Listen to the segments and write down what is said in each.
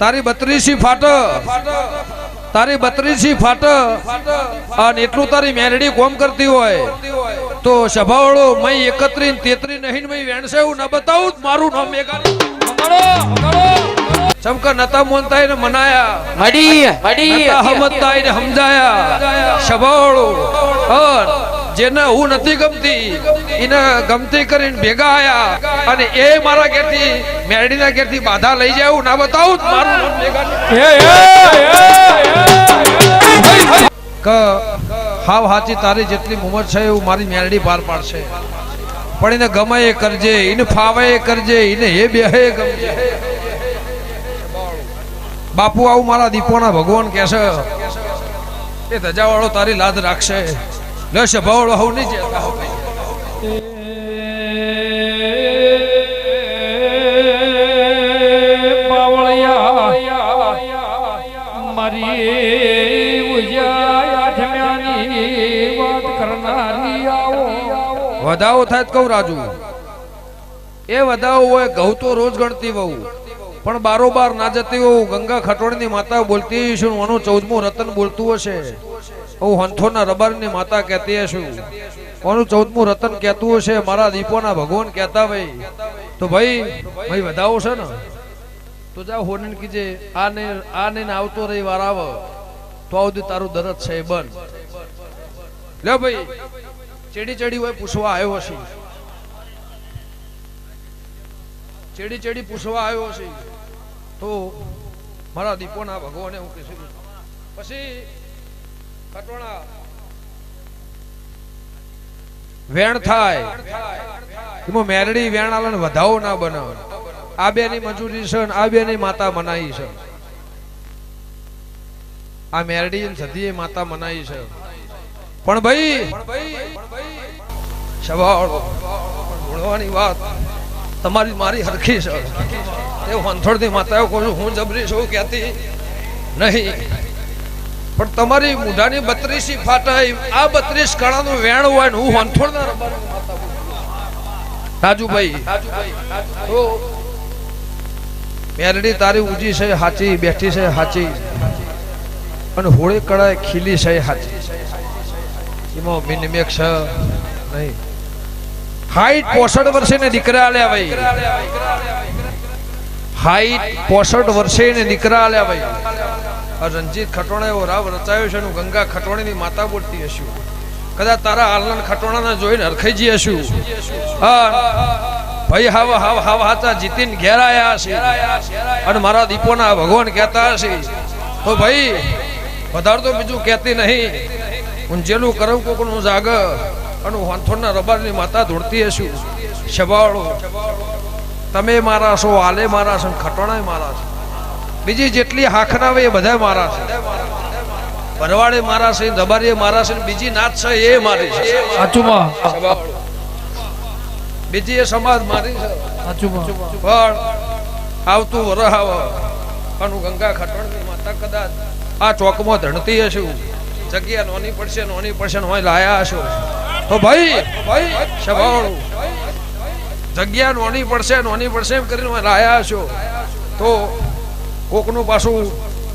તારી 32 ફાટ તારી 32 ફાટ અને એટલું તારી મેરડી કોમ કરતી હોય તો સભાવાળો મય 31 33 નહીં મય વેણસે એવું ન બતાવું મારું નામ મેઘાણી ચમકા નતા મોનતા ને મનાયા મડી હમતતા ને સમજાયા સભાવાળો જેને હું નથી ગમતી એને ગમતી કરીને ભેગા આયા અને એ મારા ઘેરથી મેરડીના ઘેરથી બાધા લઈ જાય એવું ના બતાવું મારું નામ મેઘાણી કે હાવ હાચી તારી જેટલી ઉંમર છે એવું મારી મેરડી પાર પાડશે પણ એને ગમે એ કરજે એને ફાવે એ કરજે એને હે બેહે ગમજે બાપુ આવું મારા દીપોના ભગવાન કહેશે એ ધજાવાળો તારી લાદ રાખશે લે સભાવાળો હવ નહીં જતા હો બાવળિયા મારી ઉજાયા ધમ્યાની વાત કરનારી આવો વધાવો થાય તો કહું રાજુ એ વધાવો હોય ઘઉં તો રોજ ગણતી વહુ પણ બારોબાર ના જતી હોઉં ગંગા ખટોળની માતા બોલતી હશું ઓનું 14મું રતન બોલતું હશે હું હંથોના રબારની માતા કહેતી હશું ઓનું 14મું રતન કહેતું હશે મારા દીપોના ભગવાન કહેતા ભાઈ તો ભાઈ વધાવો છે ને તો જા હોનન કીજે આને આવતો રહી વાર આવ તો આવતી તારું દરદ છે એ બન લે ભાઈ ચેડી હોય પૂછવા આવ્યો હશે ચેડી પૂછવા આવ્યો હશે તો મારા દીપોના ભગવાને હું કીધું પછી ખટોણા વેણ થાય એમાં મેરડી વેણ આલન વધાવો ના બને આ બેની મંજૂરી છે આ બેની માતા મનાઈ છે આ મેરડી સધી માતા મનાઈ છે પણ ભાઈ સવાળો ભણવાની વાત તમારી મારી હરખી છે એ હંથોડની માતાઓ કહું હું જબરી છું કહેતી નહીં પણ તમારી મુઢાની 32 ફાટાઈ આ 32 કણાનું વેણ હોય ને હું હંથોડના રબારની માતા રાજુભાઈ તો મેરડી તારી ઊંજી છે હાચી બેઠી છે હાચી અને હોળી કળાએ ખીલી છે હાચી એમાં મિનિમેક છે નહીં હાઈટ 65 વર્ષે ને દીકરા આલ્યા ભાઈ હાઈટ 65 વર્ષે ને દીકરા આલ્યા ભાઈ રણજીત ખટોણા એવો રાવ રચાયો છે નું ગંગા ખટોણીની માતા બોલતી હશું કદાચ તારા હાલન ખટોણાને જોઈને હરખાઈ હશું ભાઈ હાવ હાચા જીતીને ઘેર આયા હશે અને મારા દીપોના ભગવાન કહેતા હશે તો ભાઈ વધારે તો બીજું કહેતી નહીં હું જેલું કરું કોકનું જાગ અને હંથોડના રબારની માતા ધોળતી હશું શબાળો તમે મારા છો આલે મારા છો ખટોણાય મારા છો બીજી જેટલી હાખના હોય એ બધા મારા છે ભરવાડે મારા છે રબારીએ મારા છે બીજી નાત છે એ મારી છે સાચુમાં બીજી એ સમાજ મારી છે સાચુમાં પણ આવતું વરહ આવ અને ગંગા ખટોણની માતા કદાચ આ ચોકમાં ધણતી હશું જગ્યા નોની પડશે હોય લાયા હશો તો ભાઈ સભાવાળું જગ્યા નોની પડશે એમ કરીને લાયા હશો તો કોકનું પાછું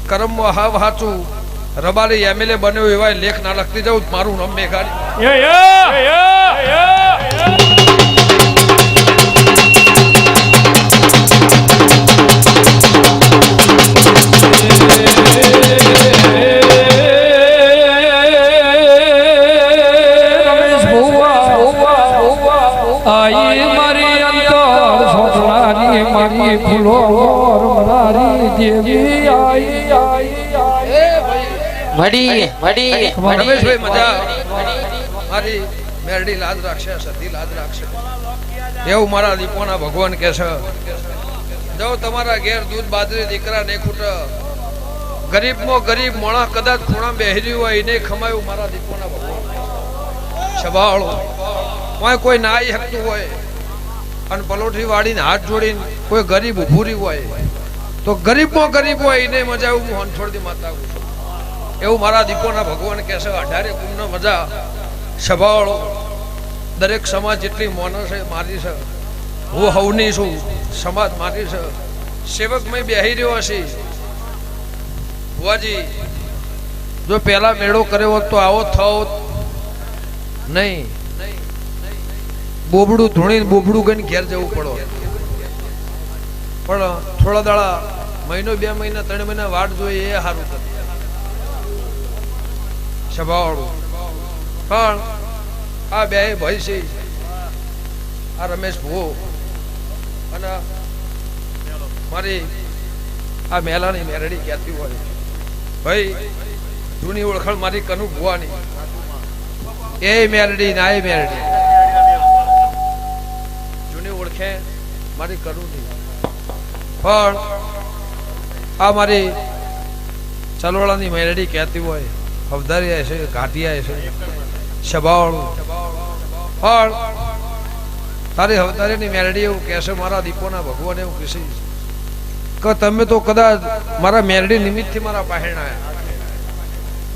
કરમમાં હાવ હાચું રબારી એમએલએ બન્યો એવા લેખ ના લખતી જાઉં મારું નામ મેઘાણી મારી ફૂલો મનારી દેવી રમેશભાઈ મજા મારી મેરડી લાજ રાખશે સતી લાજ રાખશે એવું મારા દીપોના ભગવાન કે છે જો તમારા ઘેર દૂધ બાજરી દીકરા ને ખૂટ ગરીબમાં ગરીબ મોણા કદાચ ખૂણા બેહરી હોય એને ખમાયું મારા દીપોના ભગવાન સભાળો કોઈ ના આવી શકતું હોય અને પલોઠી વાળીને હાથ જોડીને કોઈ ગરીબ ઉભું હોય તો ગરીબમાં ગરીબ હોય એને મજા હું હંથોડની માતા એવું મારા દીપોના ભગવાન કહે છે 18 કુંભનો મજા સભાવાળો દરેક સમાજ જેટલી મોનો છે મારી છે હું હવની છું સમાજ મારી છે સેવક મેં બેહી રહ્યો હશે બુઆજી જો પેલા મેળો કર્યો હોત તો આવો થયો નહીં. બોબડું ધૂણીને બોબડું ગઈને ઘેર જવું પડો. પણ થોડા દાડા મહિનો 2 મહિના 3 મહિના વાટ જોઈએ એ સારું કરે સ્વભાવવાળું. પણ આ બે ભાઈ છે, આ રમેશ ભો અને મારી આ મેલાની મેરડી કહેતી હોય ભાઈ જૂની ઓળખાણ મારી કનુ ભુવાની એ મેરડી ના એ મેરડી જૂની ઓળખે મારી કનુ નહીં. પણ આ મારી ચલવાળાની મેરડી કહેતી હોય હવદારી છે, ઘાટિયા છે, સ્વભાવવાળું. પણ તારી હવદારીની મેરડી એવું કહેશે મારા દીપોના ભગવાન એવું કહેશે કે તમે તો કદાચ મારા મેરડી નિમિત્તથી મારા પહેણ આવ્યા,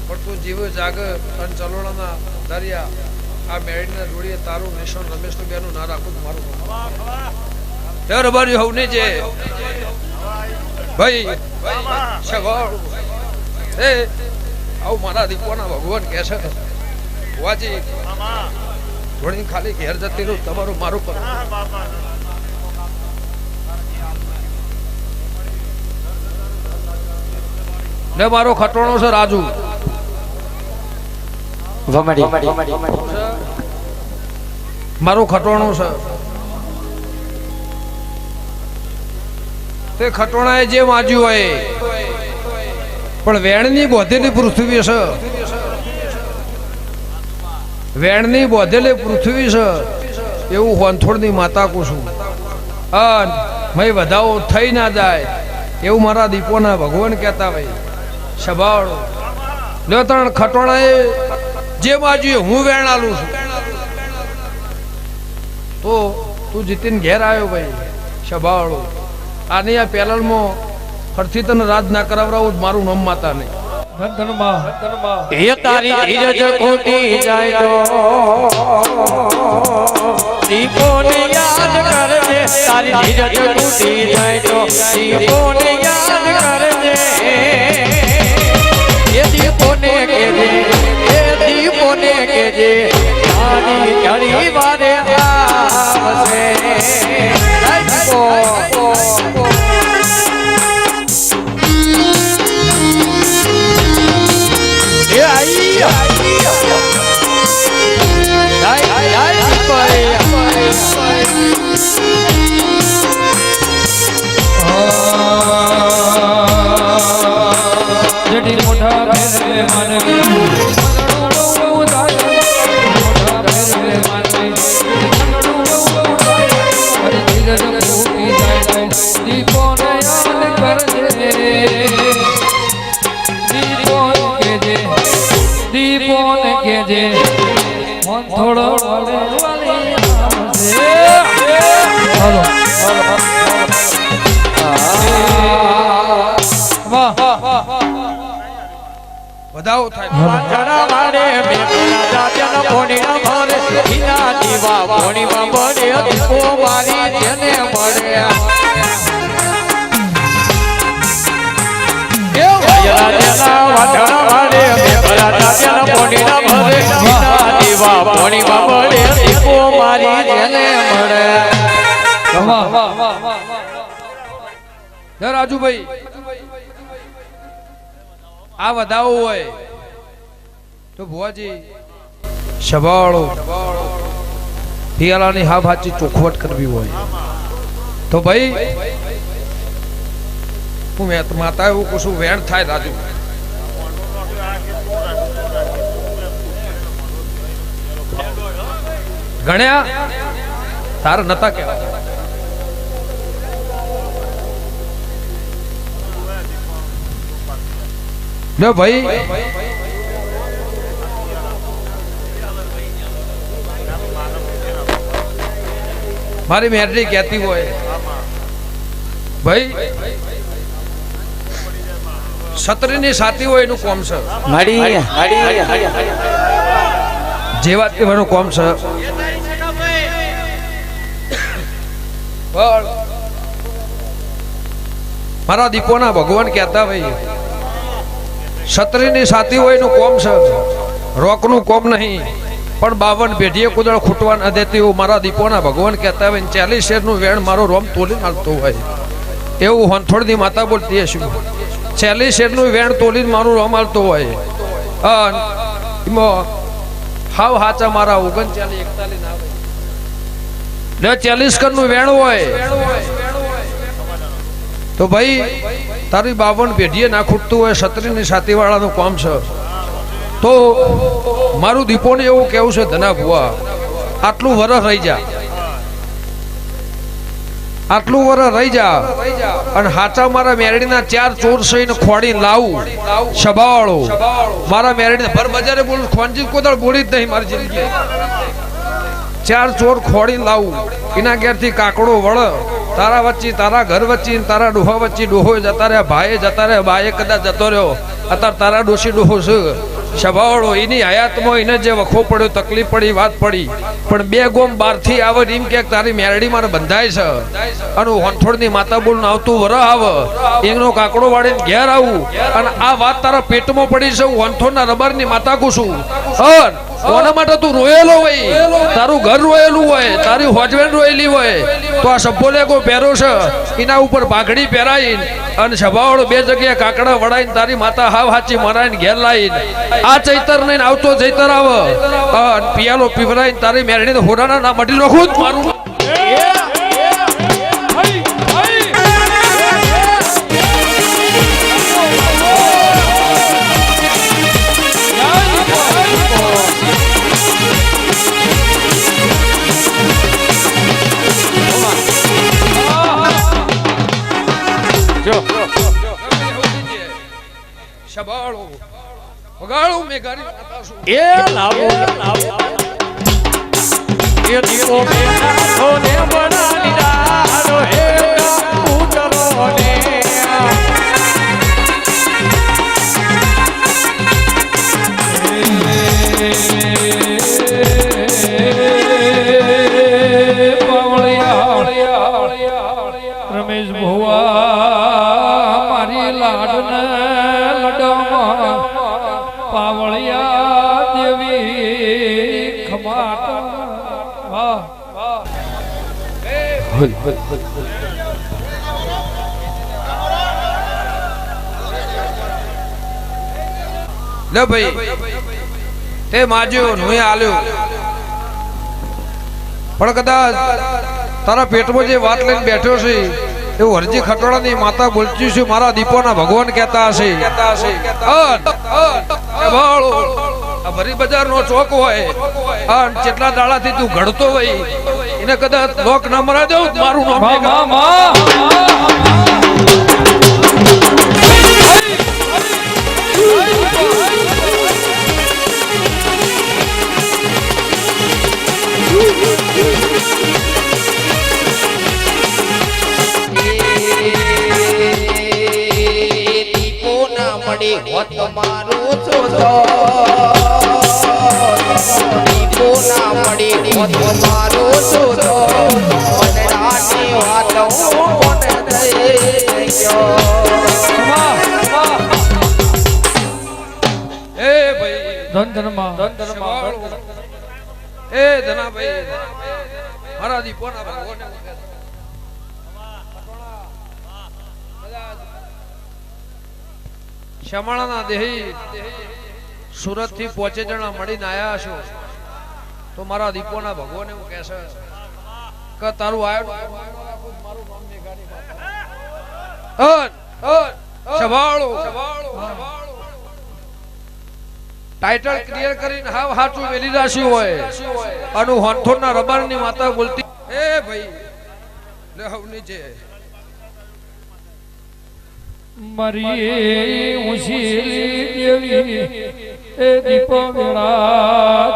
પણ તું જીવ જાગ અને ચલોડાના દરિયા આ મેરડીના જોડીએ તારું નિશાન રમેશ તો બેનું ના રાખું તો મારું રબારી હોવ ને જે ભાઈ સ્વભાવવાળું એ આવું મારા દીપોના ભગવાન કહે છે વાજી થોડી ખાલી ઘેર જતી રહું તમારું મારું કરો. ને મારો ખટોણો છે રાજુ મારો ખટોણો છે. તે ખટોણાએ જે માજ્યું હોય પણ વેણની બોધેલી પૃથ્વી છે, વેણની બોધેલી પૃથ્વી છે એવું હોનથોડની માતા કહું છું. અને મેં વધાવો થઈ ના જાય એવું મારા દીપોના ભગવાન કહેતા ભાઈ સ્વભાવ. લ્યો ત્રણ ખટોણાએ જે માજ્યું હું વેણ આલું છું. તો તું જીતીને ઘેર આવ્યો ભાઈ સ્વભાવ. આની આ પેલલમાં ફરથી તને રાજ ના કરાવરાવું મારું નામ માતા નહીં. એ તારી ધીરજ ખોટી જાય તો દીપોને યાદ કરજે, તારી ધીરજ ખોટી જાય તો દીપોને યાદ કરજે. એ દીપોને કેજે, એ દીપોને કેજે તારી ઘડી વારે આવશે. થોડો વધાવો થાય રાજુભાઈ. આ વધાવો હોય તો ભુવાજી સ્વભાવવાળો પિયાલાની હા ભાચી ચોખવટ કરવી હોય તો ભાઈ હું માતા એવું કશું વેણ થાય રાજુ. ગણ્યા તાર નતા કહેવાય. લે ભાઈ મારી મેરડી કહેતી હોય ભાઈ છત્રીની સાથી હોય એનું કોમ છે, જેવા તેવાનું કોમ છે. મારા દીપોના ભગવાન કહેતા ભાઈ છત્રીની સાથી હોય નું કોમ છે, રોકનું કોમ નહીં. પણ 52 પેઢીએ કુદળ ખૂટવા ન દેતી એવું મારા દીપોના ભગવાન કહેતા હોય. 40 શેરનું વેણ મારો રોમ તોલી નાખતો હોય એવું હંથોડની માતા બોલતી હશું. 40 શેરનું વેણ તોલીને મારું રોમ હાલતો હોય. હાવ હાચા મારા 39 41 ના હોય. 40 કરનું વેણ હોય તો ભાઈ તારી 52 પેઢીએ ના ખૂટતું હોય. છત્રીની સાથી વાળાનું કામ છે. તો મારું દીપોને એવું કેવું છે, ધના ભુવા આટલું વરસ રહી જા, આટલું વરસ રહી જા અને હાચા મારા મેરડીના 4 ચોર સહીને ખોડી લાવું. સભાવાળો મારા મેરડીને ભર બજારે બોલું, ખોંજી કોદળ બોલી જ નહીં મારી જિંદગી. 4 ચોર ખોડી લાવું, એના ઘેરથી કાકડો વળ, તારા વચ્ચે તારા ઘર વચ્ચે તારા ડોહા વચ્ચે ડોહો જતા રહ્યા, ભાઈ જતા રહ્યા, બાએ કદાચ જતો રહ્યો, અત્યારે તારા ડોશી ડોહો છે. સભાવાળો એની હયાતમાં એને જે વખો પડ્યો, તકલીફ પડી, વાત પડી, પણ 2 ગોમ બહારથી આવે એમ કે તારી મેરડી મારે બંધાય છે અને હોંથોડની માતા બોલ આવતું વર આવે, એનો કાકડો વાળીને ઘેર આવું અને આ વાત તારા પેટમાં પડી છે. હું હોંથોડના રબારની માતા કુશું. કોના માટે તું રોયેલો હોય, તારું ઘર રોયેલું હોય, તારી હોજવેન રોયેલી હોય, તો આ સભ્યોલે કોઈ પહેરો છે એના ઉપર પાઘડી પહેરાઈને અને સભાવાળો 2 જગ્યાએ કાકડા વડાઈને તારી માતા હાવ હાચી મરાઈને ઘેર લાવીને આ ચૈતર નહીં આવતો ચૈતર આવે પિયાલો પીવરાઈને તારી મેરડીને હોરાના ના મટી નાખું જ મારું. સભાવાળો વગાડું મેં ગાડી માતા છું. એ લાવો એ દીવો મેનાથો ને બનાની ડાળો હે ઉતરો ને રમેશ ભુવા મારી લાડને લડમાં પાવળિયા દેવી ખમાટ. વાહ લે ભાઈ તે માજ્યો હું આલ્યો, પણ કદાચ તારા પેટમાં જે વાત લઈને બેઠો છે એવું હરજી ખટોળાની માતા બોલતી છે. મારા દીપોના ભગવાન કહેતા હશે ભરી બજારનો ચોક હોય અને કેટલા દાડાથી તું ઘડતો હોય એને કદાચ લોક ના મરા દઉં મારું નામ હોત મારું છોડો દીપો ના મળી હોત મારું છોડો મનરાની વાત હું કોને દઈ ગયો. એ ભાઈ ધન ધનમાં એ ધના ભાઈ મારા દીપોના ભગવાન શમાળાના દેહી સુરત થી 5 જણા મળીને આયા છો તો મારા દીપોના ભગવાન એવું કહેશે કે તારું આયો ટાઇટલ ક્લિયર કરીને હાવ હાચું વેલી રાશી હોય અનુ હોંથોડના રબારની માતા બોલતી એ ભાઈ લે હવ નીચે મારી ઉશીલી દેવી એ દીપ વેળા